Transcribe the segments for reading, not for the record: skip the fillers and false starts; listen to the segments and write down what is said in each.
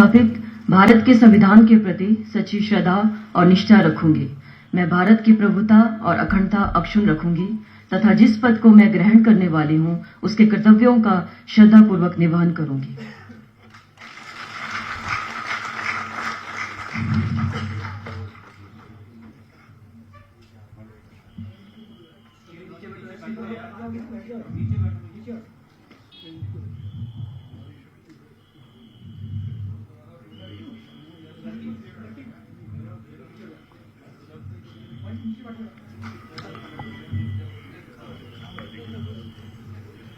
स्थापित भारत के संविधान के प्रति सच्ची श्रद्धा और निष्ठा रखूंगी। मैं भारत की प्रभुता और अखंडता अक्षुण्ण रखूंगी तथा जिस पद को मैं ग्रहण करने वाली हूं उसके कर्तव्यों का श्रद्धापूर्वक निर्वहन करूंगी।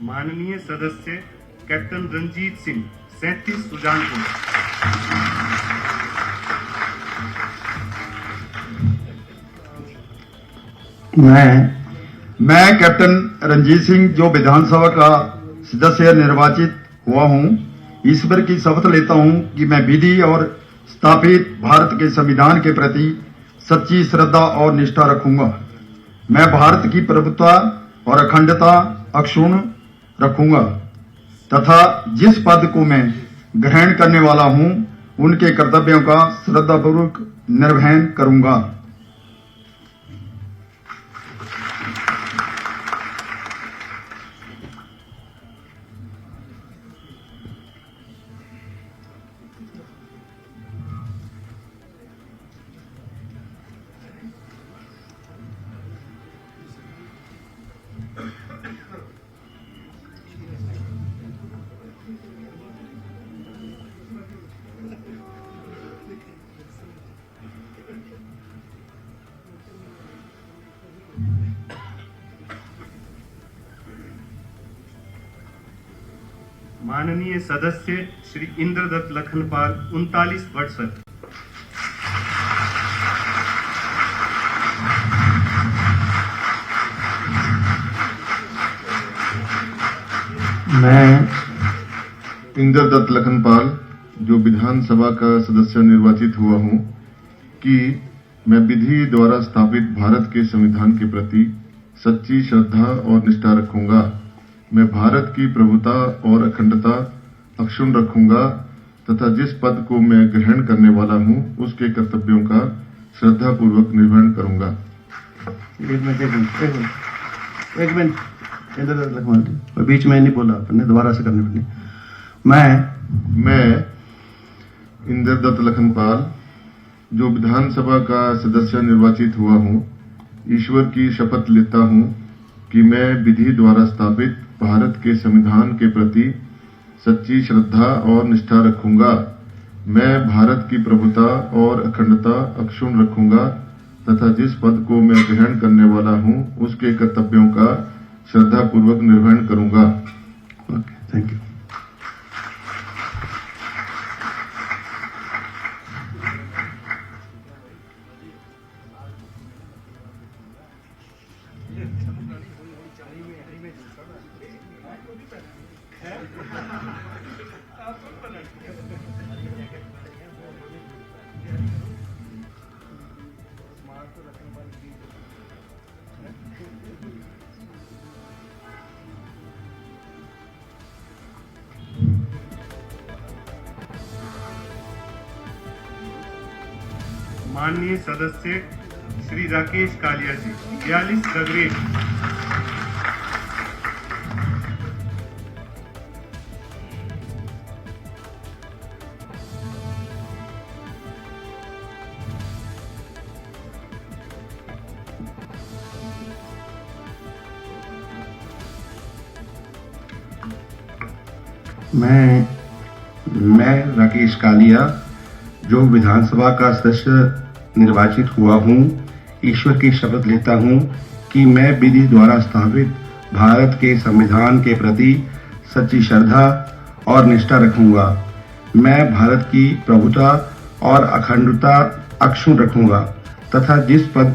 माननीय सदस्य कैप्टन रंजीत सिंह 37 सुजानपुर। मैं कैप्टन रंजीत सिंह जो विधानसभा का सदस्य निर्वाचित हुआ हूं, ईश्वर की शपथ लेता हूं कि मैं विधि और स्थापित भारत के संविधान के प्रति सच्ची श्रद्धा और निष्ठा रखूंगा। मैं भारत की प्रभुता और अखंडता अक्षुण्ण रखूंगा तथा जिस पद को मैं ग्रहण करने वाला हूं उनके कर्तव्यों का श्रद्धापूर्वक निर्वहन करूंगा। माननीय सदस्य श्री इंद्रदत्त लखनपाल 39 वर्ष। मैं इंद्रदत्त लखनपाल जो विधानसभा का सदस्य निर्वाचित हुआ हूं कि मैं विधि द्वारा स्थापित भारत के संविधान के प्रति सच्ची श्रद्धा और निष्ठा रखूंगा। मैं भारत की प्रभुता और अखंडता अक्षुण्ण रखूंगा तथा जिस पद को मैं ग्रहण करने वाला हूं उसके कर्तव्यों का श्रद्धापूर्वक निर्वहन करूंगा। एक मिनट इंद्रदत्त लखनपाल, बीच में नहीं बोला आपने, दोबारा से करनी पड़नी। मैं इंद्रदत्त लखनपाल जो विधानसभा का सदस्य निर्वाचित हुआ हूं, ईश्वर की शपथ लेता हूं कि मैं विधि द्वारा स्थापित भारत के संविधान के प्रति सच्ची श्रद्धा और निष्ठा रखूंगा। मैं भारत की प्रभुता और अखंडता अक्षुण्ण रखूंगा तथा जिस पद को मैं ग्रहण करने वाला हूं उसके कर्तव्यों का श्रद्धापूर्वक निर्वहन करूंगा। Thank you. माननीय सदस्य श्री राकेश कालिया जी 42 गगरेट। मैं राकेश कालिया जो विधानसभा का सदस्य निर्वाचित हुआ हूं, ईश्वर की शपथ लेता हूं कि मैं विधि द्वारा स्थापित भारत के संविधान के प्रति सच्ची श्रद्धा और निष्ठा रखूंगा। मैं भारत की प्रभुता और अखंडता अक्षुण्ण रखूंगा तथा जिस पद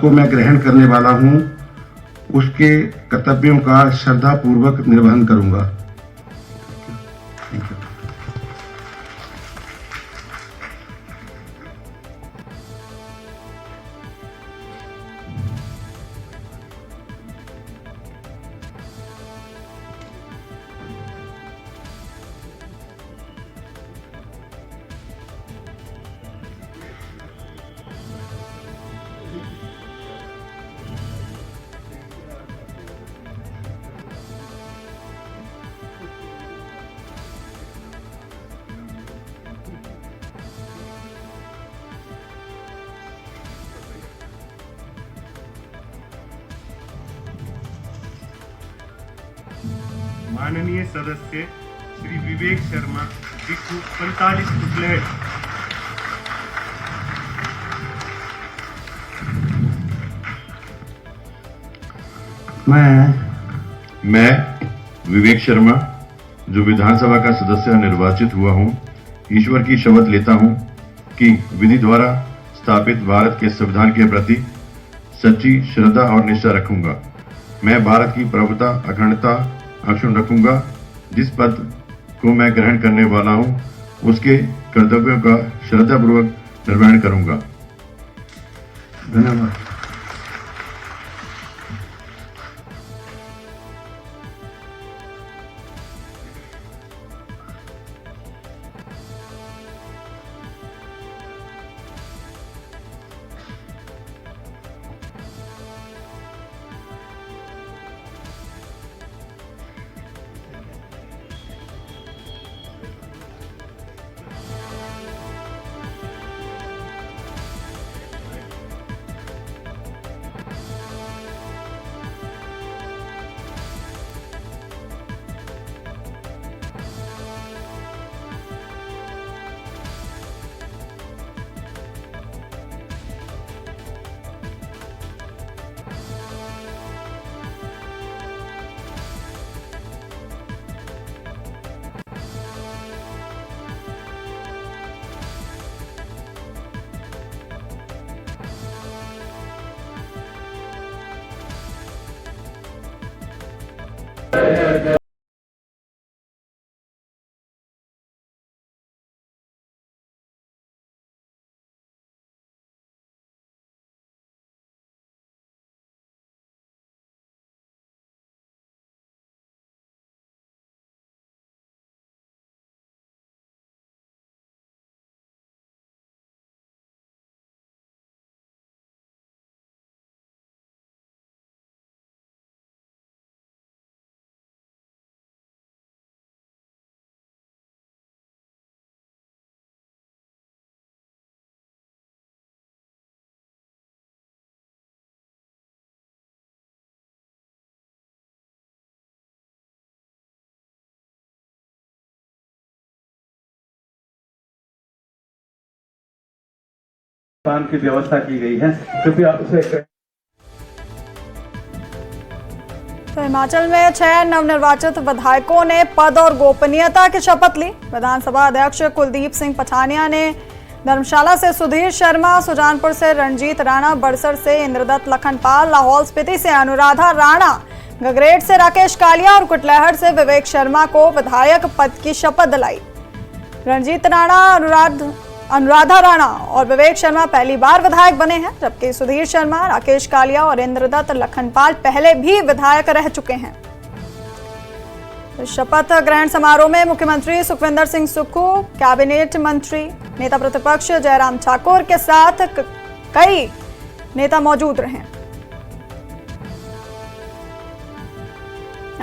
को मैं ग्रहण करने वाला हूं उसके कर्तव्यों का श्रद्धापूर्वक निर्वहन करूंगा। माननीय सदस्य श्री विवेक शर्मा भिक्खू 45 कुटलेट। मैं विवेक शर्मा जो विधानसभा का सदस्य निर्वाचित हुआ हूं, ईश्वर की शपथ लेता हूं कि विधि द्वारा स्थापित भारत के संविधान के प्रति सच्ची श्रद्धा और निष्ठा रखूंगा। मैं भारत की प्रभुता अखंडता अक्षुण्ण रखूंगा। जिस पद को मैं ग्रहण करने वाला हूं, उसके कर्तव्यों का श्रद्धापूर्वक निर्वहन करूंगा। धन्यवाद। की व्यवस्था की गई है, कृपया उसे। तो हिमाचल में 6 नवनिर्वाचित विधायकों ने पद और गोपनीयता की शपथ ली। विधानसभा अध्यक्ष कुलदीप सिंह पठानिया ने धर्मशाला से सुधीर शर्मा, सुजानपुर से रणजीत राणा, बड़सर से इंद्रदत्त लखनपाल, लाहौल स्पीति से अनुराधा राणा, गगरेट से राकेश कालिया और कुटलैहड़ से विवेक शर्मा को विधायक पद की शपथ दिलाई। रणजीत राणा, अनुराधा राणा और विवेक शर्मा पहली बार विधायक बने हैं, जबकि सुधीर शर्मा, राकेश कालिया और इंद्रदत्त लखनपाल पहले भी विधायक रह चुके हैं। शपथ ग्रहण समारोह में मुख्यमंत्री सुखविंदर सिंह सुक्खू, कैबिनेट मंत्री, नेता प्रतिपक्ष जयराम ठाकुर के साथ कई नेता मौजूद रहे।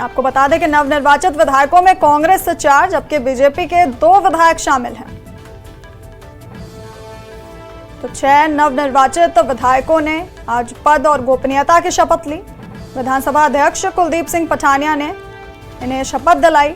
आपको बता दें कि नवनिर्वाचित विधायकों में कांग्रेस से 4 जबकि बीजेपी के 2 विधायक शामिल हैं। तो 6 नवनिर्वाचित विधायकों ने आज पद और गोपनीयता की शपथ ली। विधानसभा अध्यक्ष कुलदीप सिंह पठानिया ने इन्हें शपथ दिलाई।